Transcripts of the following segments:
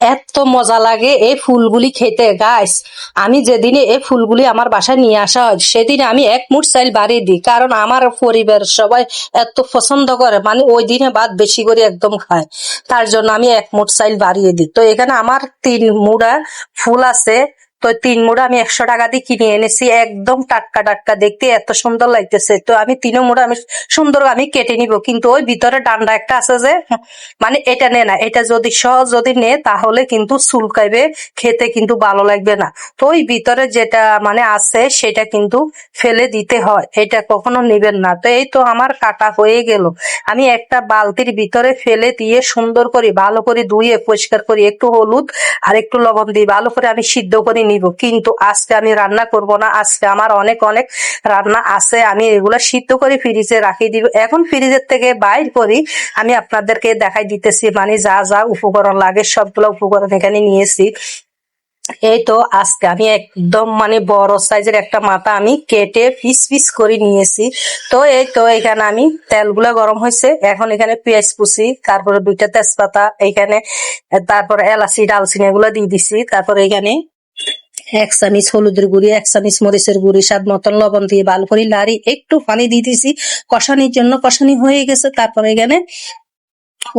এত মজা লাগে এই ফুলগুলি খেতে গাইস। আমি যেদিনে এই ফুলগুলি আমার বাসায় নিয়ে আসা হয় সেদিনে আমি এক মুঠ চাইল বাড়িয়ে দিই, কারণ আমার পরিবার সবাই এত পছন্দ করে, মানে ওই দিনে ভাত বেশি করে একদম খায়। তার জন্য আমি এক মুঠ চাইল বাড়িয়ে দিই। তো এখানে আমার 3 মুঠা ফুল আছে। তো 3 মুঠা আমি 100 টাকা দিয়ে কিনে এনেছি, একদম টাটকা টাটকা, দেখতে এত সুন্দর লাগতেছে। তো আমি 3 মুঠা আমি সুন্দর আমি কেটে নিব, কিন্তু ওই ভিতরে ডান্ডা একটা আছে যে, মানে এটা নে না, এটা যদি সহজ যদি নে তাহলে কিন্তু চুলকাইবে, খেতে কিন্তু ভালো লাগবে না। তো ওই ভিতরে যেটা মানে আছে সেটা কিন্তু ফেলে দিতে হয়, এটা কখনো নেবেন না। তো এই তো আমার কাটা হয়ে গেল। আমি একটা বালতির ভিতরে ফেলে দিয়ে সুন্দর করে ভালো করে ধুয়ে পরিষ্কার করি, একটু হলুদ আর একটু লবণ দিয়ে ভালো করে আমি সিদ্ধ করে নিব। কিন্তু আজকে আমি রান্না করব না, আজকে আমার অনেক অনেক রান্না আছে, আমি এগুলা সিদ্ধ করে ফ্রিজে রাখি দিব। এখন ফ্রিজের থেকে বাইর করি আমি আপনাদেরকে দেখাই দিতেছি, মানে যা যা উপকরণ লাগে সবগুলো উপকরণ এখানে নিয়েছি। এই তো আজকে আমি একদম মানে বড় সাইজের একটা মাথা আমি কেটে পিস পিস করে নিয়েছি। তো এই তো এখানে আমি তেলগুলো গরম হয়েছে, এখন এখানে পেঁয়াজ কুচি, তারপরে 2টা তেজপাতা এইখানে, তারপর এলাচি ডালচিনি এগুলো দিয়ে দিছি। তারপরে এখানে 1 চামচ হলুদের গুঁড়ি, 1 চামচ মরিচের গুঁড়ি, স্বাদ মতন লবণ দিয়ে ভালো করে লাড়ি একটু পানি দিয়ে দিছি কষানির জন্য। কষানি হয়ে গেছে, তারপরে এখানে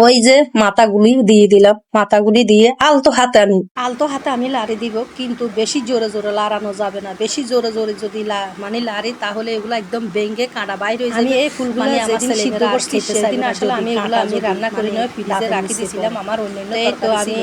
ওই যে মাথাগুলি দিয়ে দিলাম, মাথাগুলি দিয়ে আলতো হাতে আমি লাড়ি দিব, কিন্তু বেশি জোরে জোরে লাড়ানো যাবে না। বেশি জোরে জোরে যদি মানে লাড়ি তাহলে এগুলো একদম ভেঙে কাঁটা বাইরে হয়ে যাবে। আমি এই ফুলগুলো মানে যেদিন সিদ্ধ করছি সেদিন আসলে আমি এগুলো আমি রান্না করি না, ফ্রিজে রাখি দিয়েছিলাম আমার অন্যান্য তরকারি ছিল,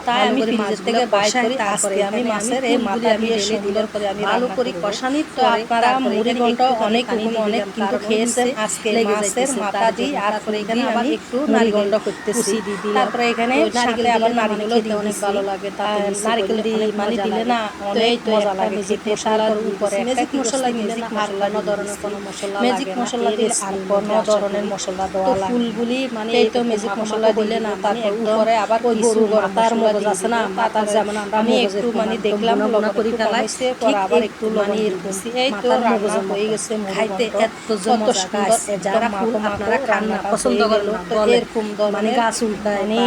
তাই আমি ফ্রিজের থেকে বাইর করে তারপরে আমি মাছের এই মাথা দিয়ে সুন্দর করে আমি ভালো করে কষানি। তো আপনারা মুড়ি ঘন্ট অনেক অনেক কিন্তু খেয়েছেন, আজকে মাছের মাথা দিয়ে আর তারপরে এখানে আবার একটু নারকেল করতেছি। তারপরে এখানে সাথে আবার নারকেল দিতে অনেক ভালো লাগে, নারকেল দিয়ে মানে দিলে না অনেক মজা লাগে। ম্যাজিক মশলার উপরে ম্যাজিক মশলা দিলে না আর কোনো ধরনের কোনো মশলা ম্যাজিক মশলা দিলে আর কোনো ধরনের মশলা দেওয়া লাগে। ফুলগুলি মানে এই তো ম্যাজিক মশলা দিলে না, তারপর উপরে আবার ওই গরুর মাথার মগজ আছে না, মাথার যেমন আমি একটু মানে দেখলাম লবণ করে ফেলাইছে, পর আবার একটু মানে এরকম এই তো রান্না হয়ে গেছে। খাইতে এত সুন্দর, যারা ফুল আপনারা খান না পছন্দ করেন না, তো এরকম মানে গাছ উল্টায় মানে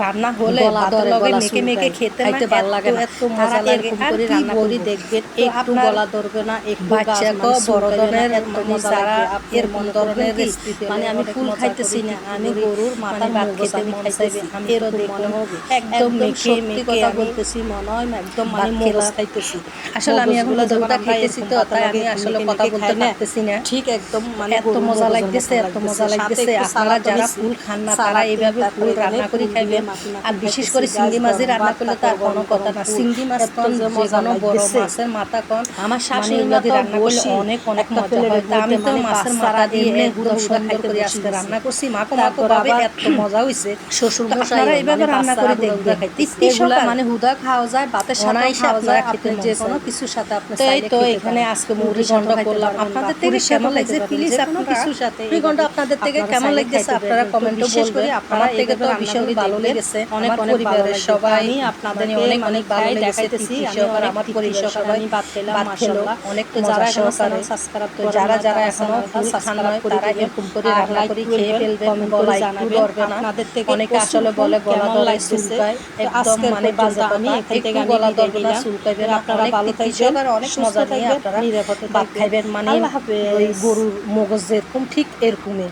রান্না হলে ভাতের লগে মেখে মেখে খেতে খাইতে ভালো লাগে, এত মজা লাগে। আর করে রান্না করি দেখবেন একটু গলা ধরবে না, একটু বাচ্চা কো বড় ধরনের মানে যারা এরকম ধরনের রেসিপি মানে আমি ফুল খাইতেছি না, আমি গরুর মাথার ভাত খেতে মন চাইবে। আমি তো দেখুন একদম মেখে মেখে কথা বলতেছি, মনে হয় একদম মানে মগজ খাইতেছি। আসলে আমি এগুলো যখন খাইতেছি তো তাই আমি আসলে কথা বলতে পারতেছি না, ঠিক একদম মানে এত মজা লাগতেছে, এত মজা লাগতেছে। আপনারা যারা ফুল খান না তারা এইভাবে ফুল রান্না করে খাইবেন। আর বিশেষ করে চিংড়ি মাছের রান্না করলে তার কোনো কথা না, চিংড়ি মাছ কোন যে কোনো বড় মাছের মাথা কোন আমার শাশুড়ি যদি রান্না করলে অনেক অনেক মজা হয়। তা আমি তো মাছের মাথা দিয়ে একদম সুন্দর করে আজকে রান্না করছি, মাকে মাকে ভাবে এত মজা হইছে। শ্বশুর মশাই এইভাবে রান্না করে দেখবেন, এগুলা মানে হুদা খাওয়া যায়, ভাতের সাথে খাওয়া যায়, আপনি যে কোনো কিছুর সাথে আপনি চাইলে তো এখানে আজকে মুড়ি ঘন্ট করলাম। আপনাদের থেকে কেমন লাগছে প্লিজ আপনারা কিছুর সাথে মুড়ি ঘন্ট আপনাদের থেকে কেমন লাগছে আপনারা কমেন্টে বলবেন। আমার থেকে তো ভীষণ ভালো লেগেছে, অনেক পরিবারের সবাই আপনাদের অনেক অনেক ভালো দেখাইতেছি। আমি আমার পরিবার সবাই ভাত খেলাম মাশাআল্লাহ। অনেক তো যারা এখনো চ্যানেল সাবস্ক্রাইব তো যারা যারা এখনো সাবস্ক্রাইব করে তারা এরকম করে রান্না করে খেয়ে ফেলবেন, কমেন্ট করে জানাবেন আপনাদের থেকে। অনেকে আসলে বলে গলা ধরে চুলকায়, একদম মানে বাজে আমি এখান থেকে গলা ধরবে না, চুলকাইবে না। আপনারা ভালো থাকবেন, অনেক মজা নিয়ে আপনারা নিরাপদে ভাত খাইবেন, মানে ওই গরুর মগজ যেরকম ঠিক এরকমই।